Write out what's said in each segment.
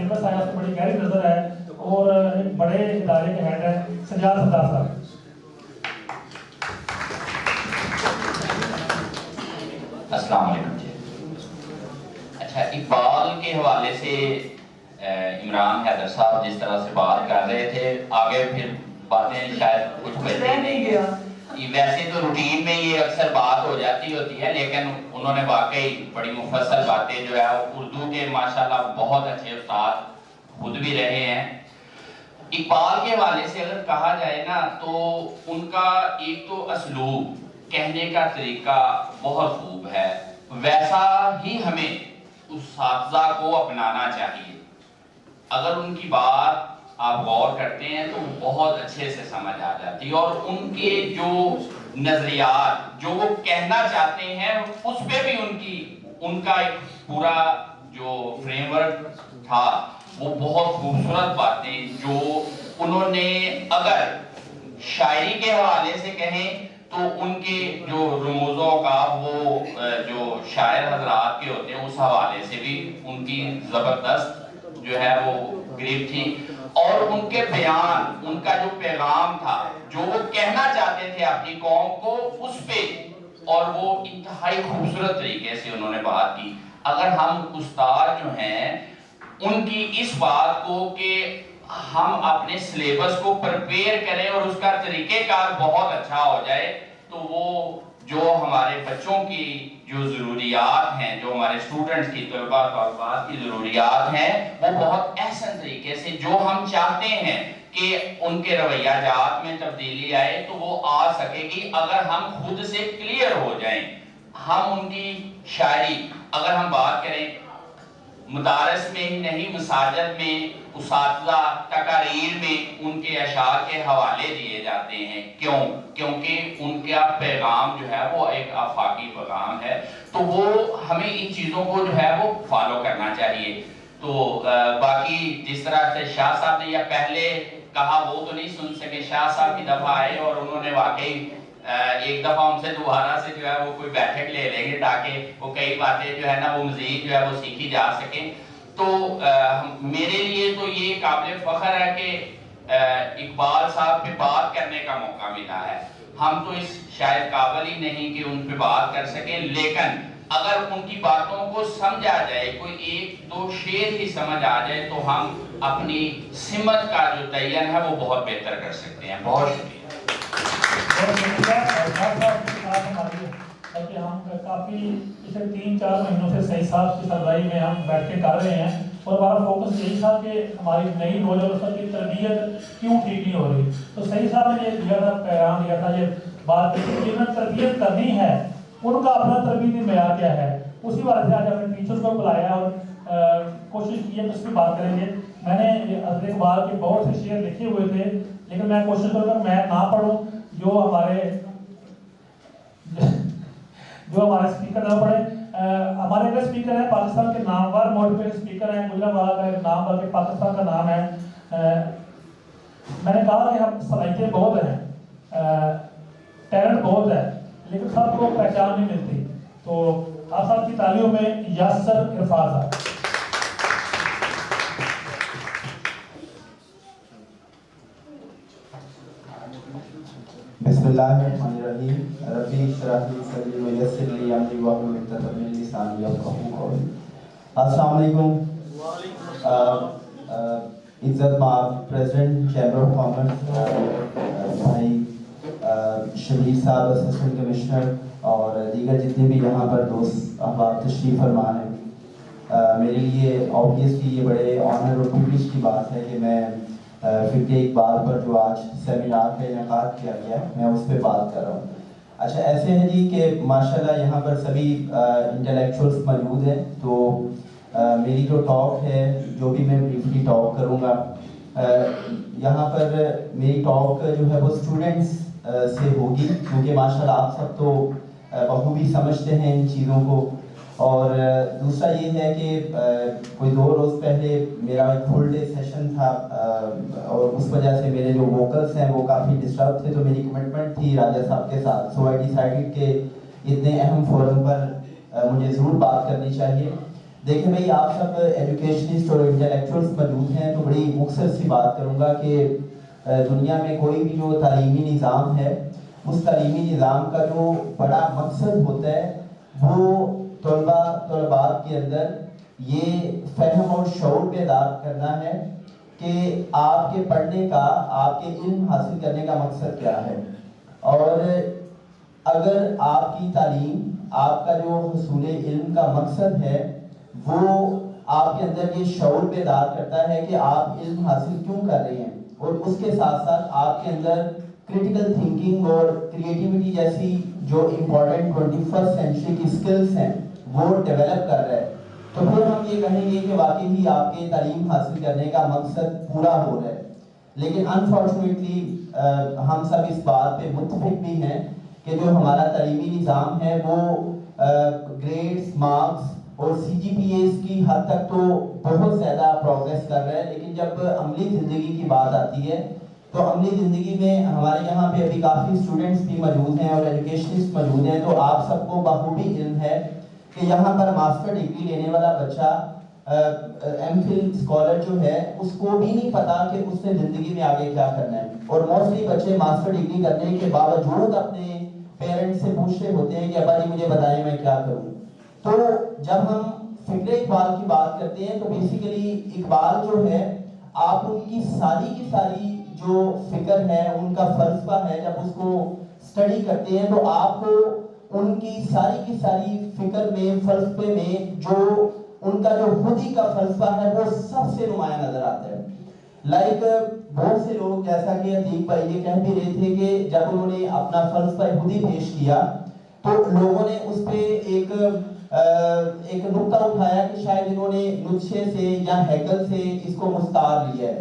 Famous है, उसकी बड़ी गहरी नज़र है और एक बड़े इदारे के हेड है सजाद सरदार साहब। अस्सलाम वालेकुम जी। अच्छा, इकबाल के हवाले से इमरान हैदर साहब जिस तरह से बात कर रहे थे, आगे फिर बातें शायद कुछ बचती नहीं है। वैसे तो रूटीन में ये अक्सर बात हो जाती होती है, लेकिन उन्होंने वाकई बड़ी मुफस्सल बातें जो है उर्दू के माशाल्लाह बहुत अच्छे उस्ताद खुद भी रहे हैं। इकबाल के हवाले से अगर कहा जाए ना, तो उनका एक तो असलूब, कहने का तरीका बहुत खूब है, वैसा ही हमें उस साथजा को अपनाना चाहिए। अगर उनकी बात आप गौर करते हैं तो बहुत अच्छे से समझ आ जाती है, और उनके जो नजरियात जो वो कहना चाहते हैं उस पे भी उनका एक पूरा जो फ्रेमवर्क था वो बहुत खूबसूरत बातें जो उन्होंने, अगर शायरी के हवाले से कहें तो उनके जो रमूज़ों का वो जो शायर हजरात के होते हैं उस हवाले से भी उनकी ज़बरदस्त जो है वो ग्रिप थी, और उनके बयान, उनका जो पैगाम था जो वो कहना चाहते थे अपनी कौम को उस पे, और वो इंतहाई खूबसूरत तरीके से उन्होंने बात की। अगर हम उस्ताद जो हैं उनकी इस बात को कि हम अपने सिलेबस को प्रिपेयर करें और उसका तरीक़ेकार बहुत अच्छा हो जाए, तो वो जो हमारे बच्चों की जो ज़रूरियात हैं, जो हमारे स्टूडेंट्स की, तलबात की ज़रूरियात हैं, वो बहुत अहसन तरीके से जो हम चाहते हैं कि उनके रवैयाजात में तब्दीली आए, तो वो आ सकेगी अगर हम खुद से क्लियर हो जाएं। हम उनकी शायरी अगर हम बात करें, मदारस में ही नहीं, मसाजिद में, उसातिज़ा तकारीर में उनके अशार के हवाले दिए जाते हैं। क्यों? क्योंकि उनका पैगाम जो है वो एक आफाकी पैगाम है, तो वो हमें इन चीज़ों को जो है वो फॉलो करना चाहिए। तो बाकी जिस तरह से शाह साहब ने या पहले कहा वो तो नहीं सुन सके, शाह साहब की दफ़ा आए और उन्होंने वाकई एक दफ़ा उनसे दोबारा से जो है वो कोई बैठक ले लेंगे ताकि वो कई बातें जो है ना वो मज़ीद जो है वो सीखी जा सके। तो मेरे लिए तो ये काबिल फ़ख्र है कि इकबाल साहब पे बात करने का मौका मिला है। हम तो इस शायद काबिल ही नहीं कि उन पे बात कर सकें, लेकिन अगर उनकी बातों को समझा जाए, कोई एक दो शेर ही समझ आ जाए, तो हम अपनी सिमत का जो तयन है वो बहुत बेहतर कर सकते हैं। बहुत शुक्रिया। बल्कि हम काफ़ी पिछले 3-4 महीनों से सही साहब की सरबराही में हम बैठकें कर रहे हैं, और हमारा फोकस यही था कि हमारी नई नौजवान की तरबियत क्यों ठीक नहीं हो रही। तो सही साहब ने ये दिया था, पैगाम दिया था, ये बात जिन्हें तरबियत करनी है उनका अपना तरबियती मेयार क्या है। उसी वजह से आज हमने टीचर्स को बुलाया और कोशिश की है उसकी बात करेंगे। मैंने हज़रत इकबाल के बहुत से शेर लिखे हुए थे, लेकिन मैं कोशिश करूँगा मैं ना पढ़ूँ, जो हमारे स्पीकर ना पढ़े। हमारे अगर स्पीकर है पाकिस्तान के नामवर मोटिवेटेड स्पीकर हैं, गुजरांवाला का एक नाम बल्कि पाकिस्तान का नाम है। मैंने कहा कि हम सलाहियतें बहुत हैं, टैलेंट बहुत है, लेकिन सबको पहचान नहीं मिलती। तो आप सब की तालियों में यासर इरफान साहब। बिस्मिल्लाहिर्रहमानिर्रहीम। रब्बी इश्रह ली सदरी व यस्सिर ली अमरी वहलुल उक़दतम मिन लिसानी यफ़क़हू क़ौली। अस्सलाम वालेकुम। इज़्ज़त माब प्रेसिडेंट चैम्बर ऑफ कॉमर्स भाई शबीर साहब असिस्टेंट कमिश्नर और दीगर जितने भी यहाँ पर दोस्त अहबाब तशरीफ़ फरमा हैं, मेरे लिए ऑब्वियसली ये बड़े ऑनर और प्रिविलेज की बात है कि मैं फ़िक्र इकबाल पर जो आज सेमिनार का इनेकाद किया गया है मैं उस पर बात कर रहा हूँ। अच्छा, ऐसे है जी कि माशाल्लाह यहाँ पर सभी इंटेलेक्चुअल्स मौजूद हैं, तो मेरी जो टॉक है, जो भी मैं ब्रीफली टॉक करूँगा, यहाँ पर मेरी टॉक जो है वो स्टूडेंट्स से होगी, क्योंकि माशाल्लाह आप सब तो बखूबी समझते हैं इन चीज़ों को। और दूसरा ये है कि कोई 2 रोज़ पहले मेरा एक फुल डे सेशन था, और उस वजह से मेरे जो वोकल्स हैं वो काफ़ी डिस्टर्ब थे, तो मेरी कमिटमेंट थी राजा साहब के साथ। सो आई डिसाइडेड कि इतने अहम फोरम पर मुझे ज़रूर बात करनी चाहिए। دیکھیں بھائی آپ سب ایجوکیشنسٹ اور انٹلیکچوئلس موجود ہیں، تو بڑی مختصر سی بات کروں گا کہ دنیا میں کوئی بھی جو تعلیمی نظام ہے، اس تعلیمی نظام کا جو بڑا مقصد ہوتا ہے وہ طلباء کے اندر یہ فہم اور شعور بیدار کرنا ہے کہ آپ کے پڑھنے کا، آپ کے علم حاصل کرنے کا مقصد کیا ہے. اور اگر آپ کی تعلیم، آپ کا جو حصول علم کا مقصد ہے وہ آپ کے اندر یہ شعور بیدار کرتا ہے کہ آپ علم حاصل کیوں کر رہے ہیں، اور اس کے ساتھ ساتھ آپ کے اندر کریٹیکل تھنکنگ اور کریٹیوٹی جیسی جو امپورٹنٹ 21 سینچری کی سکلز ہیں وہ ڈیولپ کر رہا ہے، تو پھر ہم یہ کہیں گے کہ واقعی ہی آپ کے تعلیم حاصل کرنے کا مقصد پورا ہو رہا ہے. لیکن انفارچونیٹلی ہم سب اس بات پہ متفق بھی ہیں کہ جو ہمارا تعلیمی نظام ہے وہ گریڈز، مارکس اور CGPAs کی حد تک تو بہت زیادہ پروگریس کر رہا ہے، لیکن جب عملی زندگی کی بات آتی ہے تو عملی زندگی میں ہمارے یہاں پہ ابھی کافی اسٹوڈنٹس بھی موجود ہیں اور ایجوکیشنسٹ موجود ہیں، تو آپ سب کو بخوبی علم ہے کہ یہاں پر ماسٹر ڈگری لینے والا بچہ MPhil اسکالر جو ہے اس کو بھی نہیں پتا کہ اس نے زندگی میں آگے کیا کرنا ہے، اور موسٹلی بچے ماسٹر ڈگری کرنے کے باوجود اپنے پیرنٹس سے پوچھتے ہوتے ہیں کہ ابا جی مجھے بتائیں میں کیا کروں. تو جب ہم فکر اقبال کی بات کرتے ہیں تو بیسیکلی اقبال جو ہے آپ ان کی ساری جو فکر ہے، ان کا فلسفہ ہے، جب اس کو اسٹڈی کرتے ہیں تو آپ کو ان کی ساری فکر میں، فلسفے میں جو ان کا جو خودی کا فلسفہ ہے وہ سب سے نمایاں نظر آتا ہے. لائک بہت سے لوگ، جیسا کہ عتیق بھائی یہ کہہ بھی رہے تھے کہ جب انہوں نے اپنا فلسفہ خودی پیش کیا تو لوگوں نے اس پہ ایک نقطہ اٹھایا کہ شاید انہوں نے نوتشے سے یا ہیگل سے اس کو مستعار لیا ہے.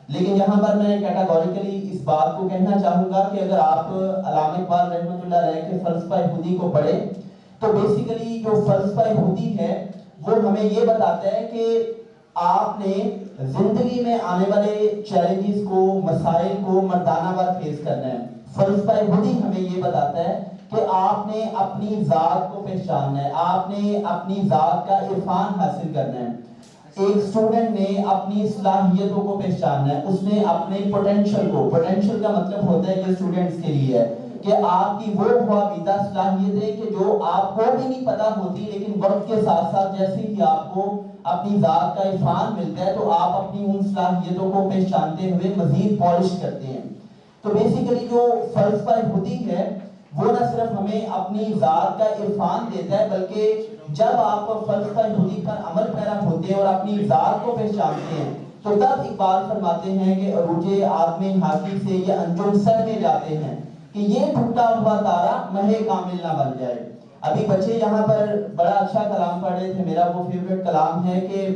لیکن یہاں پر میں کیٹاگوریکلی اس بات کو کہنا چاہوں گا کہ اگر آپ علامہ اقبال رحمۃ اللہ علیہ کے فلسفہ خودی کو پڑھیں تو بیسیکلی جو فلسفہ خودی ہے وہ ہمیں یہ بتاتا ہے کہ آپ نے زندگی میں آنے والے چیلنجز کو، مسائل کو مردانہ وار فیس کرنا ہے. فلسفہ خودی ہمیں یہ بتاتا ہے کہ آپ نے اپنی ذات کو پہچاننا ہے، آپ نے اپنی ذات کا عرفان حاصل کرنا ہے. ایک اسٹوڈنٹ نے اپنی صلاحیتوں کو پہچاننا ہے، اس نے اپنے پوٹینشل کو، پوٹینشل کا مطلب ہوتا ہے کہ اسٹوڈنٹس کے لیے ہے کہ آپ کی وہ خوابیدہ صلاحیتیں کہ جو آپ کو بھی نہیں پتا ہوتی، لیکن وقت کے ساتھ ساتھ جیسے ہی آپ کو اپنی ذات کا عرفان ملتا ہے تو آپ اپنی ان صلاحیتوں کو پہچانتے ہوئے مزید پالش کرتے ہیں. تو بیسیکلی جو فلسفہ خودی ہے وہ نہ صرف ہمیں اپنی ذات کا عرفان دیتا ہے، بلکہ جب آپ فلسفہ خودی پر عمل پیرا ہوتے ہیں اور اپنی ذات کو پہچانتے ہیں تو تب اقبال فرماتے ہیں کہ عروج آدم حاکی سے یہ انجم سر میں جاتے ہیں کہ یہ ٹوٹا ہوا تارا مہ کامل نہ بن جائے. ابھی بچے یہاں پر بڑا اچھا کلام پڑھ رہے تھے، میرا وہ فیوریٹ کلام ہے کہ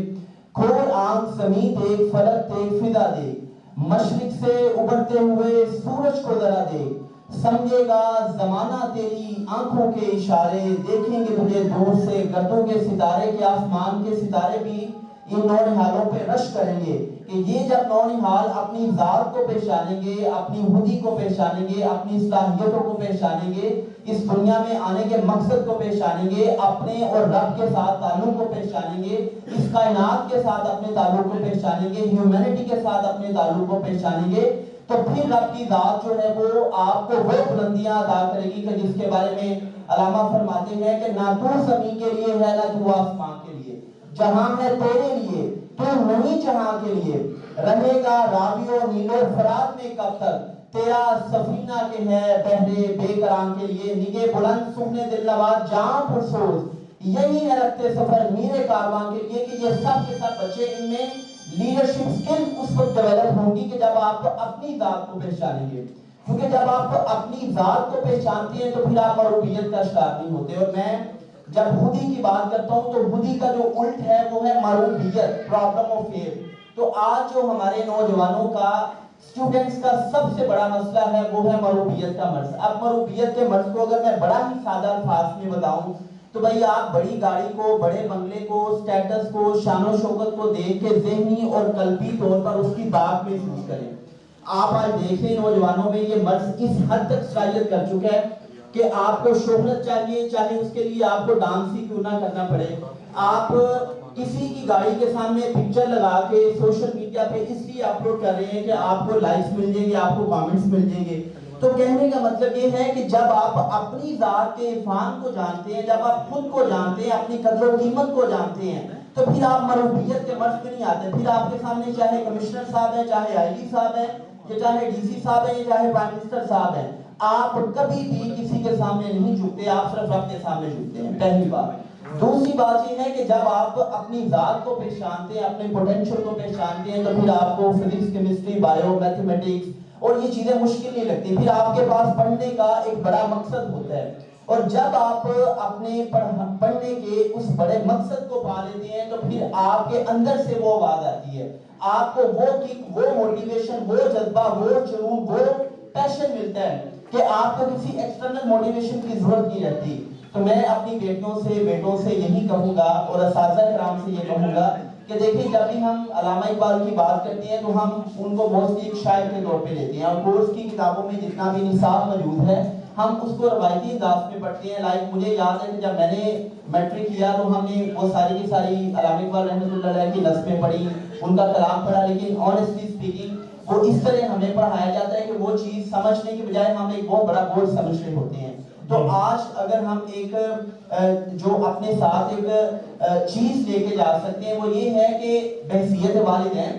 کھول آنکھ زمین دیکھ، فلک دیکھ، فضا دیکھ، مشرق سے ابھرتے ہوئے سورج کو ذرا دیکھ، سمجھے گا زمانہ تیری آنکھوں کے اشارے، دیکھیں گے تجھے دور سے گردوں کے ستارے، کہ آسمان کے ستارے بھی ان نونہالوں پہ رش کریں گے. کہ یہ جب نونہال اپنی ذات کو پہچانیں گے، اپنی خودی کو پہچانیں گے، اپنی صلاحیتوں کو پہچانیں گے، اس دنیا میں آنے کے مقصد کو پہچانیں گے، اپنے اور رب کے ساتھ تعلق کو پہچانیں گے، اس کائنات کے ساتھ اپنے تعلق کو پہچانیں گے، ہیومینٹی کے ساتھ اپنے تعلق کو پہچانیں گے، تو پھر رب کی ذات جو ہے وہ آپ کو وہ بلندیاں عطا کرے گی کہ جس کے بارے میں علامہ فرماتے ہیں کہ نہ تو زمین کے لیے ہے نہ تو آسمان کے لیے، جہاں ہے تیرے لیے تو نہیں جہاں کے لیے، رہے گا راوی و نیل و فرات میں کب تک، تیرا سفینہ کے ہے بحرے بے کران کے لیے، نگے بلند سونے دل نواز جہاں پرسوز، یہی ہے رکھتے سفر میرے کاروان کے لیے. کہ یہ سب کے سب بچے ان میں لیڈرشپ سکل اس وقت ڈیولپ ہوں گی کہ جب آپ اپنی ذات کو پہچانیں گے، کیونکہ جب آپ اپنی ذات کو پہچانتے ہیں تو پھر آپ مروبیت کا شکار نہیں ہوتے. اور میں جب خودی کی بات کرتا ہوں تو خودی کا جو الٹ ہے وہ ہے مروبیت، پرابلم آف فیتھ. تو آج جو ہمارے نوجوانوں کا، اسٹوڈنٹس کا سب سے بڑا مسئلہ ہے وہ ہے مروبیت کا مرض. اب مروبیت کے مرض کو اگر میں بڑا ہی سادہ الفاظ میں بتاؤں تو بھائی آپ بڑی گاڑی کو، بڑے بنگلے کو، سٹیٹس کو، شان و شوکت کو دیکھ کے ذہنی اور قلبی طور پر اس کی بات محسوس کریں. آپ آج دیکھیں نوجوانوں میں یہ مرض اس حد تک صلاحیت کر چکا ہے کہ آپ کو شہرت چاہیے، چاہے اس کے لیے آپ کو ڈانس ہی کیوں نہ کرنا پڑے. آپ किसी की गाड़ी के सामने पिक्चर लगा के सोशल मीडिया पे इसलिए अपलोड कर रहे हैं कि आपको लाइक्स मिल जाएंगे, आपको कमेंट्स मिल जाएंगे। तो कहने का मतलब ये है कि जब आप अपनी ज़ात के इरफान को जानते हैं, जब आप खुद को जानते हैं, अपनी कदर कीमत को जानते हैं, तो फिर आप मरूबियत के मर्ज में नहीं आते। फिर आपके सामने चाहे कमिश्नर साहब हैं, चाहे आईजी साहब हैं, या चाहे डीसी साहब हैं, या चाहे प्राइम मिनिस्टर साहब हैं, आप कभी भी किसी के सामने नहीं झुकते, आप सिर्फ अपने सामने झुकते हैं, पहली बात। दूसरी बात ये है कि जब आप अपनी ज़ात को पहचानते हैं, अपने पोटेंशियल को पहचानते हैं, तो फिर आपको फिजिक्स, केमिस्ट्री, बायो, मैथमेटिक्स और ये चीजें मुश्किल नहीं लगती। फिर आपके पास पढ़ने का एक बड़ा मकसद होता है, और जब आप अपने पढ़ने के उस बड़े मकसद को पा लेते हैं, तो फिर आपके अंदर से वो आवाज आती है, आपको वो किक, वो मोटिवेशन, वो जज्बा, वो जुनून, वो पैशन मिलता है कि आपको किसी एक्सटर्नल मोटिवेशन की जरूरत नहीं रहती। तो मैं अपनी बेटों से यही कहूंगा, और असातिज़ा किराम से ये कहूंगा कि देखिए, जब भी हम अल्लामा इकबाल की बात करते हैं तो हम उनको मोस्टली एक शायर के तौर पे लेते हैं, और कोर्स की किताबों में जितना भी निसाब मौजूद है हम उसको रवायती अंदाज में पढ़ते हैं। लाइक मुझे याद है कि जब मैंने मैट्रिक किया तो हमने वो सारी की सारी अल्लामा इकबाल रहमतुल्लाह अलैह की नस्में पढ़ी, उनका कलाम पढ़ा, लेकिन ऑनेस्टली स्पीकिंग वो इस तरह हमें पढ़ाया जाता है कि वो चीज़ समझने के बजाय हम एक बहुत बड़ा बोझ समझ रहे होते हैं। तो आज अगर हम एक जो अपने साथ एक चीज लेके जा सकते हैं, वो ये है कि बहसियत वालिदैन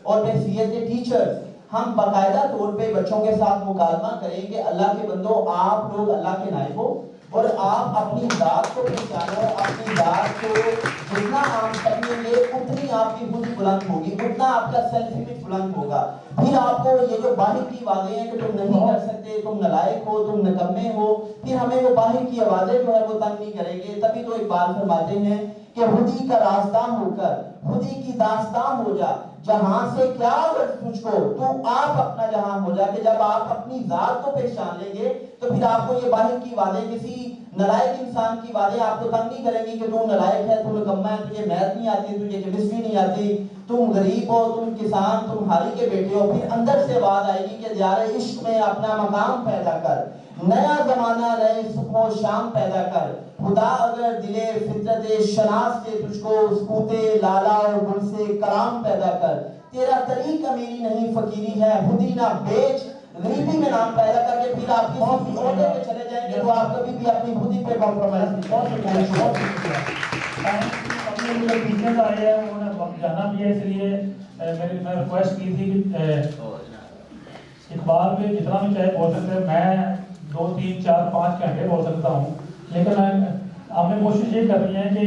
और बहसियत टीचर्स हम बाकायदा तौर पे बच्चों के साथ मुकालमा करें कि अल्लाह के बंदो, आप लोग अल्लाह के नाइब हो, और आप अपनी ज़ात को पहचानो। अपनी ज़ात को जितना आप समझेंगे उतनी आपकी बुद्धि बुलंद होगी, उतना आपका सेल्फ इमेज बुलंद होगा। फिर आपको ये जो बाहर की आवाजें हैं कि तुम नहीं कर सकते, तुम नालायक हो, तुम निकम्मे हो, फिर हमें वो बाहर की आवाजें जो है वो तंग नहीं करेंगे। तभी तो इकबाल फरमाते हैं कि खुदी का रास्ता होकर खुदी की दास्तान हो जा, जहां से क्या गर्ज तुझको, तू आप अपना जहां हो जा। कि जब आप अपनी जात को पहचान लेंगे तो फिर आपको ये बाहर की बातें, किसी नालायक इंसान की बातें आपको तंग नहीं करेंगी कि तू नालायक है, तू निकम्मा है, तुझे मैथ नहीं आती, तुझे केमिस्ट्री नहीं आती, तुम गरीब हो, तुम किसान, तुम हारी के बेटे हो। फिर अंदर से बात आएगी कि यार इश्क में अपना मकाम पैदा कर, नया जमाना नए सुबह शाम पैदा कर। खुदा अगर दिले फितरत शनास से तुझको उसकूते लाला और गुल से कलाम पैदा कर। तेरा तरीक अमीरी नहीं फकीरी है, खुदी ना बेच, गरीबी में नाम पैदा करके फिर आप किसी ओहदे पे चले जाएंगे तो आप कभी भी अपनी खुदी पे कॉम्प्रोमाइज नहीं करेंगे। अपने जो टीचर्स आए हैं उन्होंने जाना भी है, इसलिए मैं रिक्वेस्ट की थी कि इकबाल पे जितना भी चाहे बोल सकते हैं, मैं 2, 3, 4, 5 घंटे बोल सकता हूँ, लेकिन हमें कोशिश ये करनी है कि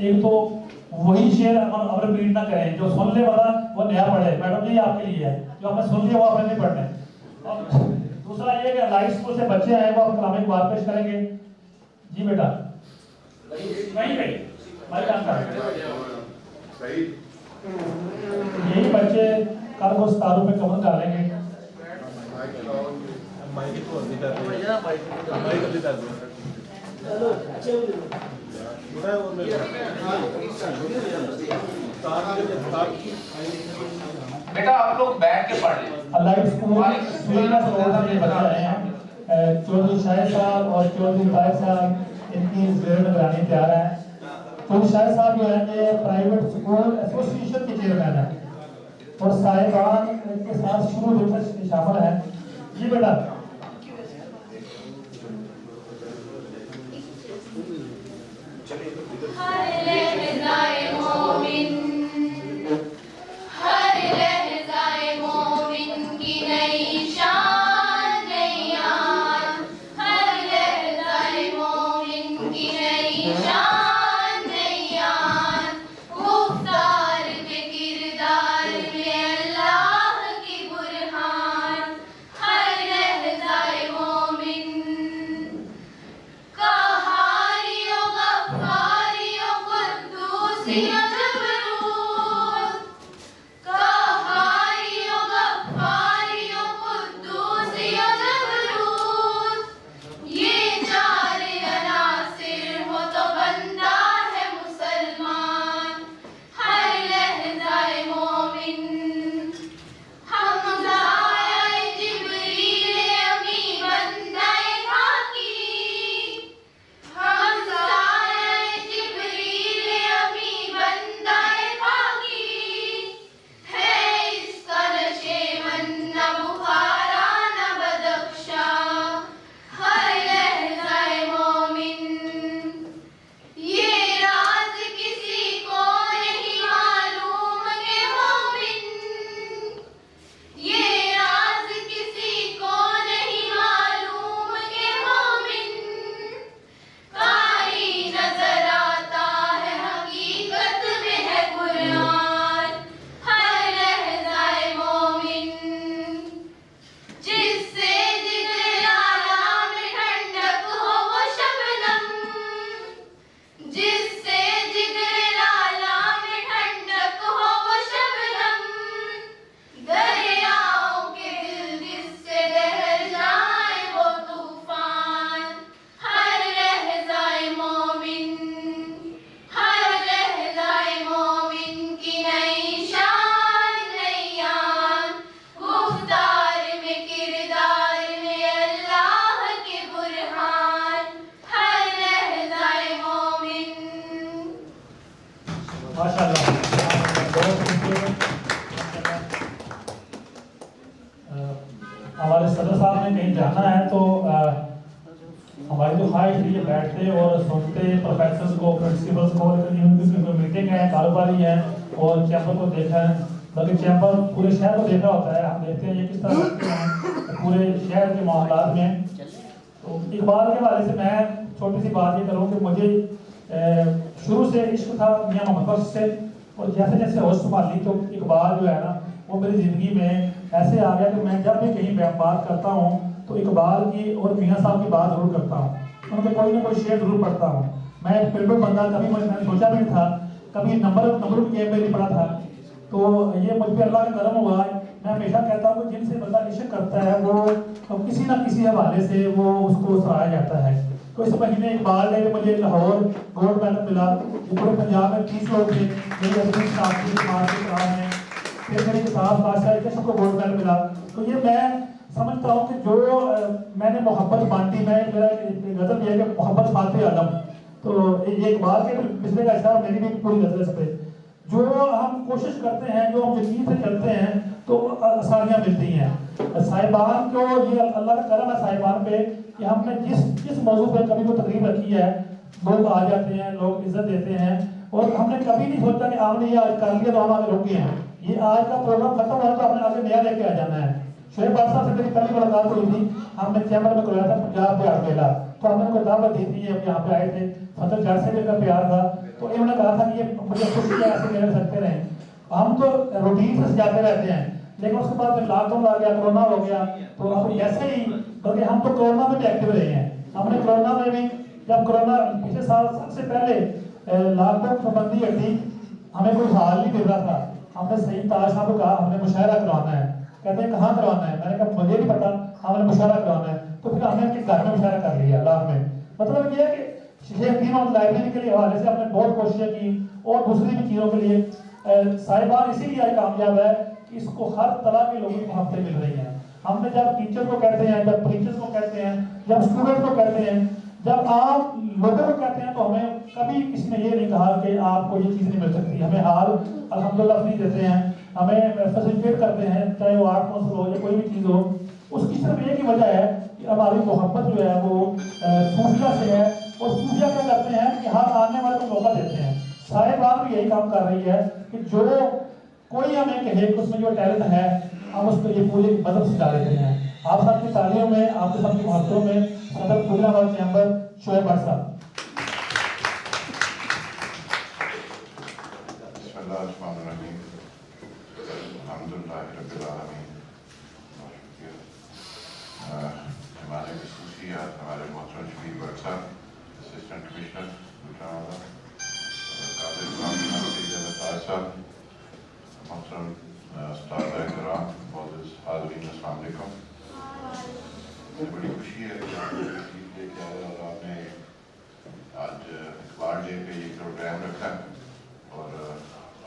एक तो वही शेर हम अब रिपीट ना करें, जो सुन ले वाला वो नया पढ़े। मैडम जी आपके लिए है, जो हमने सुन लिया वो आपने नहीं पढ़ने। और दूसरा ये कि लाइट स्कूल से बच्चे आए वो कलाम इकबाल पेश करेंगे। जी बेटा वहीं पे हमारे काम कर यही बच्चे कल को 17 पे कवर डालेंगे। बेटा आप लोग बैठ के पढ़ लें। अल्लाह स्कूल बच्चे आए हैं, चौधरी शाहिद साहब और चौधरी ताहिर साहब इनकी ज़ेर निगरानी तैयार है। चौधरी शाहिद साहब जो है प्राइवेट स्कूल एसोसिएशन के चेयरमैन है और साहिबान के साथ शुरू से शामिल है। जी बेटा जाना है तो हमारी जो ख्वाहिश थी ये बैठते और सुनते प्रोफेसर्स को, प्रिंसिपल्स को, लेकिन मीटिंग है, कारोबारी है और चैम्बर को देखा है, बल्कि चैम्बर पूरे शहर को देखा होता है। हम देखते हैं ये किस तरह करते हैं पूरे शहर के मामलात में। तो इकबाल के हवाले से मैं छोटी सी बात ये करूँ कि मुझे शुरू से इश्क था मियां मोहम्मद बख्श से, और जैसे जैसे होश संभाली तो इकबाल जो है ना वो मेरी ज़िंदगी में ऐसे आ गया कि मैं जब भी कहीं बात करता हूँ तो इकबाल की और मियां साहब की बात ज़रूर करता हूँ, उनके कोई ना कोई शेर ज़रूर पढ़ता हूँ। मैं एक बिल्कुल बंदा कभी मैंने सोचा भी नहीं था, कभी नंबर की गेम में नहीं पढ़ा था, तो ये मुझ पर अल्लाह का करम हुआ। मैं हमेशा कहता हूँ कि जिनसे बंदा इश्क करता है वो तो किसी ना किसी हवाले से वो उसको सराहा जाता है। तो इस महीने इकबाल ने मुझे लाहौर गोल्ड मेडल मिला, पूरे पंजाब में 30 लोग थे मेरी अपनी साथी समाज के क्लास में, फिर मेरी किताब बादशाह के सबको गोल्ड मेडल मिला। तो ये मैं समझता हूँ कि जो मैंने मोहब्बत बांटी, मैं मेरा गज़ल ये है कि मोहब्बत फाते आलम, तो ये इकबाल के पिछले का हिस्सा मेरी भी पूरी गज़ल इस पर। जो हम कोशिश करते हैं, जो हम यकीन से चलते हैं तो आसानियाँ मिलती हैं। साहिबान को ये अल्लाह का करम है साहिबान पे कि हमने जिस मौजू पे कभी कोई तकरीब रखी है लोग आ जाते हैं, लोग इज्जत देते हैं, और हमने कभी नहीं सोचा कि आपने ये आज कर लिया तो हम आगे रुक गए हैं, ये आज का प्रोग्राम खत्म हुआ तो आपने आगे नया लेके आ जाना है। शोएब बादशाह से मेरी पहली मुलाकात हुई थी, हमने चैम्बर में करवाया था पंजाब बिहार मेला, तो हमने उनको दावत दी थी, अब यहाँ पे आए थे, फतेह जड़ से मेरा प्यार था, तो इन्होंने कहा था कि ये मुझे खुशी है ऐसे मेरे सकते रहें। हम तो रूटीन से सजाते रहते हैं, लेकिन उसके बाद जब लॉकडाउन आ गया, कोरोना हो गया, तो अब ऐसे ही, क्योंकि हम तो कोरोना में भी एक्टिव रहे हैं, हमने कोरोना में भी, जब कोरोना पिछले साल सबसे पहले लॉकडाउन पाबंदी हटी, हमें कोई हाल नहीं मिल रहा था, हमने सईद ताज साहब को कहा हमने मुशायरा करवाना है, कहते हैं कहाँ करवाना है, मैंने कहा मुझे नहीं पता, हमने मुशायरा करवाना है, तो फिर हमने उनके घर में मुशायरा कर लिया लाहौर में। मतलब ये है कि लाइब्रेरी के लिए हवाले से हमने बहुत कोशिशें की और दूसरी भी चीज़ों के लिए। साहिबान इसीलिए कामयाब है कि इसको हर तरह के लोगों को हफ्ते मिल रही हैं। हमने जब टीचर को कहते हैं, जब प्रीचर्स को कहते हैं, जब स्टूडेंट को कहते हैं, जब आप लोगों को कहते हैं, तो हमें कभी किसी ने ये नहीं कहा कि आपको ये चीज़ नहीं मिल सकती। हमें हाल अल्हम्दुलिल्लाह फ्री देते हैं, हमें फैसिलिटेट करते हैं, चाहे वो आर्ट काउंसिल हो या कोई भी चीज़ हो। उसकी सिर्फ एक ही वजह है कि हमारी मोहब्बत जो है वो सूफिया से है, और सूफिया क्या करते हैं कि हर आने वाले को मौका देते हैं। साहिबान भी यही काम कर रही है कि जो कोई हमें कहे कि उसमें जो टैलेंट है हम उसको ये पूरी मदद से डाल देते हैं। आप सबकी तालियों में, आपके सबकी मोहब्बतों में सदर गुजराबाद चैम्बर शोएब बादशाह। हमारे खसूसियात हमारे मोहतरम शबीर भट्ट साहब असिस्टेंट कमिश्नर गुजरात, कादिर साहब, मोहतरम उस्ताद इकराम, मोअज़्ज़िज़ हाज़रीन, अस्सलाम वालेकुम। मुझे बड़ी खुशी है कि आप लेके आए और आपने आज इकबाल डे पे ये प्रोग्राम रखा और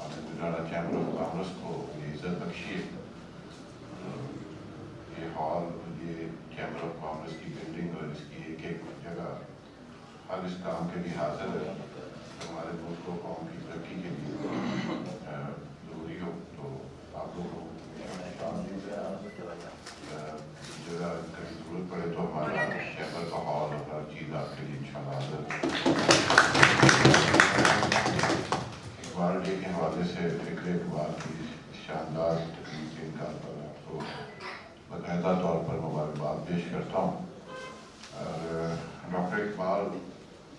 आपने गुजरात चैम्बर ऑफ कॉमर्स को ये इज़्ज़त बख्शी है। ये हॉल, ये चैम्बर ऑफ कॉमर्स की बिल्डिंग और इसकी एक एक जगह हर इस काम के लिए हाजिर है, तो हमारे मुल्क को कौम की तरक्की के लिए ज़रूरी हो, तो आप लोगों को जगह कभी ज़रूरत पड़े तो हमारा चैम्बर का हॉल और हर चीज़ आपके लिए इंशाल्लाह हाजिर। इकबाल डे के हवाले से फ़िक्र इकबाल की शानदार तकरीब के इनकार पर आपको बाकायदा तौर पर मुबारकबाद पेश करता हूँ। और डॉक्टर इकबाल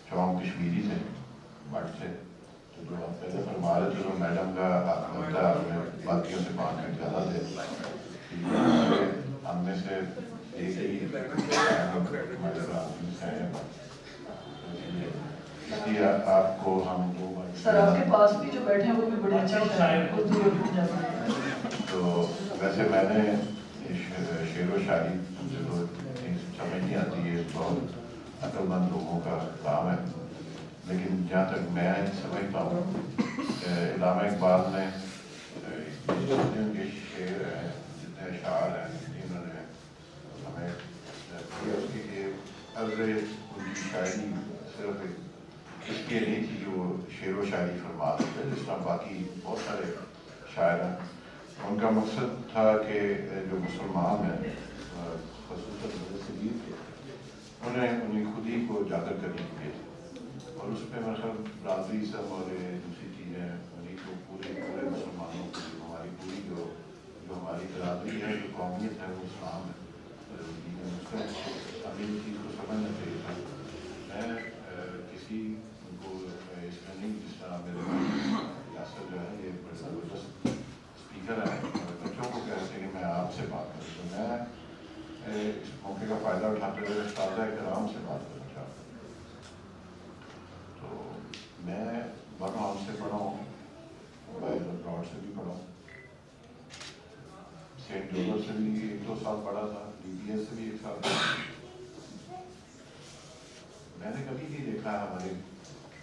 चौंक कश्मीरी थे, भट्ट से, तो जो आप पहले फरमा रहे थे तो मैडम का आत्महत्या में बाकियों से 5 मिनट ज़्यादा थे, हम में से एक ही इसलिए आपको हम लोग सर आपके पास भी जो बैठे हैं वो भी बड़े अच्छे शायर को तो वैसे मैंने शेर व शायरी जो समझ नहीं आती है, बहुत अक्लमंद लोगों का काम है, लेकिन जहाँ तक मैं समझता हूँ इल्लामा इकबाल ने जितने उनके शेर हैं, जितने अशार हैं, जितनी उन्होंने हमें उसकी उनकी शायरी सिर्फ इसके नहीं थी जो शेर व शायरी फरमा थे, जिस तरह बाकी बहुत सारे शायर हैं। उनका मकसद था कि जो मुसलमान हैं خصوصاً مجھے سلیب کے انہیں خود ہی کو اجاگر کرنے کی ہے اور اس پہ مثلاً برادری سب اور دوسری چیزیں انہیں کو پورے مسلمانوں کی ہماری پوری جو ہماری برادری ہے جو قومیت ہے وہ اسلام ہے ہمیں اس چیز کو سمجھنا چاہیے تھا میں کسی کو اس میں نہیں جس طرح میرے ریاست جو ہے یہ بڑے زبردست اسپیکر ہے بچوں کو کہتے ہیں کہ میں آپ سے بات کروں تو میں اس موقع کا فائدہ اٹھاتے ہوئے تازہ کرام سے بات کرنا چاہتا ہوں تو میں برنام سے پڑھا ہوں موبائل ابراڈ سے بھی پڑھا ہوں سینٹ جوزف سے بھی 1-2 سال پڑھا تھا DBS سے بھی 1 سال پڑھا میں نے کبھی نہیں دیکھا ہمارے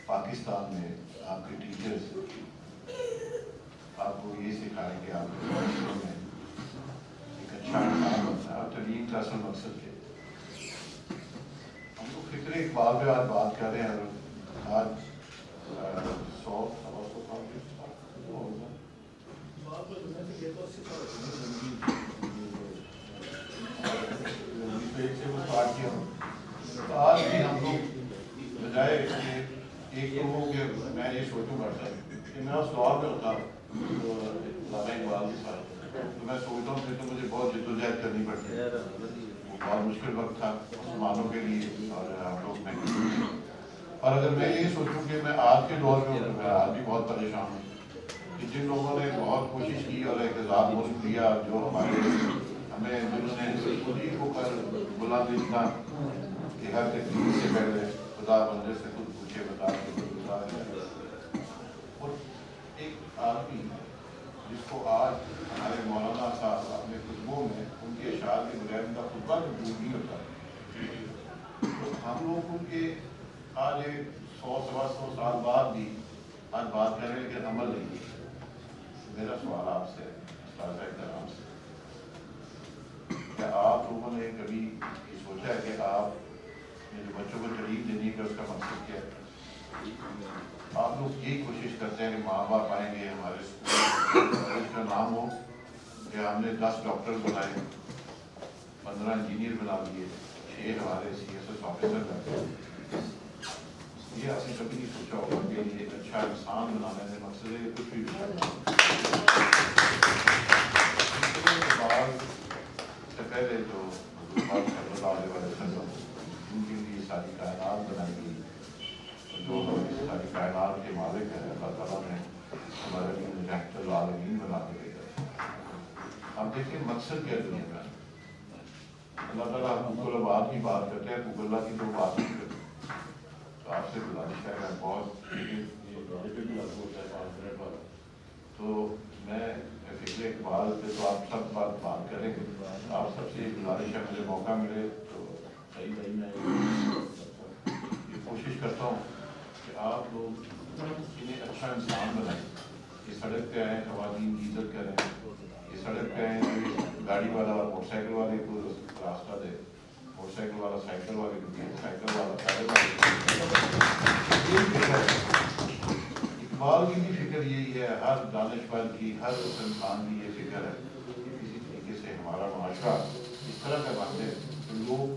پاکستان میں آپ کے ٹیچرز آپ کو یہ سکھائیں کہ آپ کے معاشرے میں ایک اچھا انسان بننا ہے اور تعلیم کا اصل مقصد کیا ہم لوگ فکر اقبال پہ آج بات کر رہے ہیں آج 100 سال آج بھی ہم لوگ بجائے ایک تو ہو کہ میں یہ سوچوں کرتا کہ میں اس دور میں ہوتا علامہ اقبال کے ساتھ تو میں سوچتا ہوں پھر تو مجھے بہت جدوجہد کرنی پڑتی ہے وہ بہت مشکل وقت تھا مسلمانوں کے لیے اور ہم لوگ میں اور اگر میں یہ سوچوں کہ میں آج کے دور میں ہوں تو میں آج بھی بہت پریشان ہوں کہ جن لوگوں نے بہت کوشش کی اور احتجاج ملک دیا جو ہمارے ہمیں جنہوں نے خود ہی کو پر بلند لکھا کہ ہر تقریر سے پہلے خدا بندے سے خود پوچھے بتا کے خود خدا ہے اور ایک آدمی جس کو آج ہمارے مولانا صاحب اپنے خطبوں میں ان کے اشعار کے بغیر ان کا خطبہ موجود نہیں ہوتا تو ہم لوگ ان کے آج 100-125 سال بعد بھی آج بات کر رہے ہیں لیکن عمل نہیں ہے میرا سوال آپ سے استاذہ احترام سے کیا آپ لوگوں نے کبھی یہ سوچا ہے کہ آپ جو بچوں کو تعلیم دینی کا اس کا مقصد کیا ہے آپ لوگ یہی کوشش کرتے ہیں کہ ماں باپ آئیں گے ہمارے اسکول کا نام ہو کہ ہم نے 10 ڈاکٹر بنائے 15 انجینئر بنا دیے 6 ہمارے CSS آفیسر بیٹھے یہ آپ نے کبھی نہیں سوچا ہوگا کہ یہ ایک اچھا انسان بنانے میں مقصد ہے کچھ بھی سے پہلے جو صلی اللہ علیہ وسلم ان کے لیے ساری کائنات بنائی گئی جو ساری کائنات کے مالک ہیں اللہ تعالیٰ نے ہمارے لیے رحمت العالمین بنا کے بھیجا آپ دیکھیں مقصد کیا دنیا کا اللہ تعالیٰ حقوق العباد کی بات کرتے ہیں حقوق اللہ کی تو بات نہیں کرتے تو آپ سے گزارش ہے میں بہت تو میں فکر اقبال پہ تو آپ سب بات کریں گے آپ سب سے گزارش ہے مجھے موقع ملے تو صحیح میں یہ کوشش کرتا ہوں کہ آپ لوگ انہیں اچھا انسان بنائیں یہ سڑک پہ آئیں خواتین کی عزت کریں یہ سڑک پہ آئیں گاڑی والا موٹر سائیکل والے کو راستہ دے موٹر سائیکل والا سائیکل والے کو دے سائیکل والا پیدل والے اقبال کی بھی فکر یہی ہے ہر دانشور کی ہر اس انسان کی یہ فکر ہے کہ کسی طریقے سے ہمارا معاشرہ اس طرح کا بن جائے تو لوگ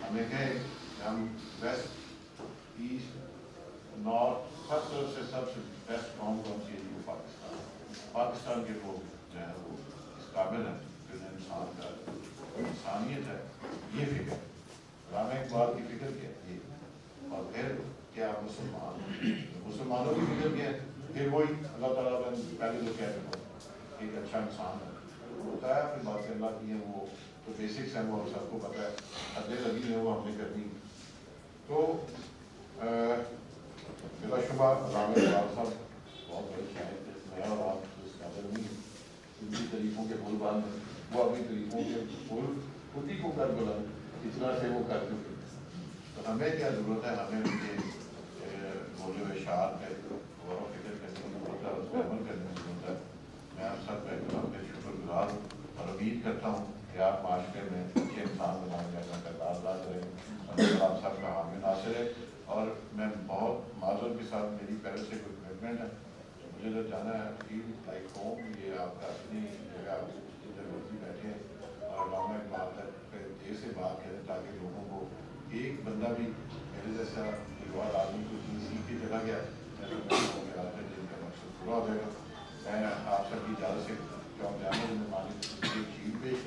ہمیں کہیں کہ ہم ویسٹ ایسٹ نارتھ سب طرف سے سب سے بیسٹ قوم کون سی ہے وہ پاکستان کے لوگ جو ہیں وہ اس قابل ہیں کہ انسان کا انسانیت ہے یہ فکر علامہ اقبال کی فکر کیا ہے یہ اور پھر کیا مسلمانوں کی فکر کیا ہے پھر وہی اللہ تعالیٰ نے پہلے جو کہتے ہیں ایک اچھا انسان ہے ہوتا ہے اپنی بات سے اللہ کی ہے وہ تو بیسکس ہیں وہ سب کو پتہ ہے حدیں لگی ہیں وہ ہم نے کرنی تو بلا شبہ علامہ اقبال صاحب بہت بڑے شاعر تھے میں اور آپ اس قابل نہیں ہیں ان کی طریقوں کے بول بال میں وہ اپنی طریقوں کے بول خود ہی کو کر بلند اتنا سے وہ کر چکے تو ہمیں کیا ضرورت ہے ہمیں ان کے بولے ہوئے اشعار پہ غور و فکر کرنے کی ضرورت ہے اس پہ عمل کرنے کی ضرورت ہے میں آپ سب کا شکر گزار ہوں اور امید کرتا ہوں کہ آپ معاشرے میں اچھے انسان بنائیں گے اپنا کردار ادا کریں اور آپ سب کا حامی ناصر ہے اور میں بہت معذرت کے ساتھ میری پہلے سے کوئی کمٹمنٹ ہے مجھے جب جانا ہے فیل لائک ہوم یہ آپ کا اپنی جگہ آپ جدھر مرضی بیٹھے ہیں اور علامہ اقبال ہے دیر سے बात करें ताकि लोगों को एक बंदा भी मेरे जैसा कोई और आदमी कोई चीज़ सीख के चला गया